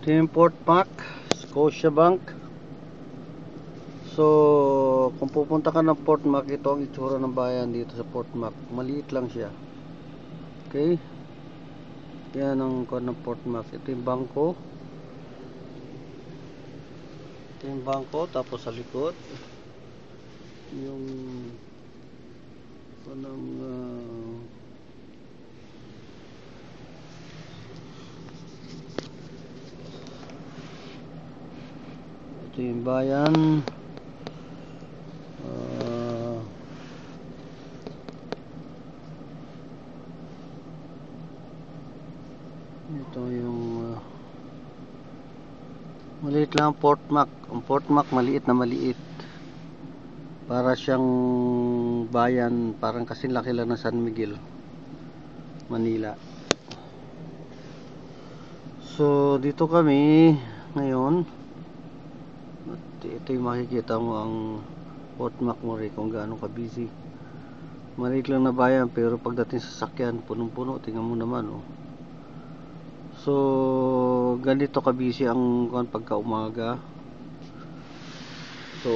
Ito yung Port Mac, Scotiabank. So, kung pupunta ka ng Port Mac, ito ang itsura ng bayan dito sa Port Mac. Maliit lang siya. Okay? Yan ang kuwan ng Port Mac. Ito yung bangko. Ito yung bangko, tapos sa likod yung panang ito yung bayan. Ito yung maliit lang Port Mac. Ang Port Mac maliit na maliit. Para siyang bayan, parang kasing laki lang ng San Miguel, Manila. So dito kami ngayon. At ito yung makikita mo ang Port Mac mo rin kung gaano ka busy. Maliit lang na bayan pero pagdating sa sakyan punong-puno. Tingnan mo naman oh. So ganito ka busy ang pagka umaga. So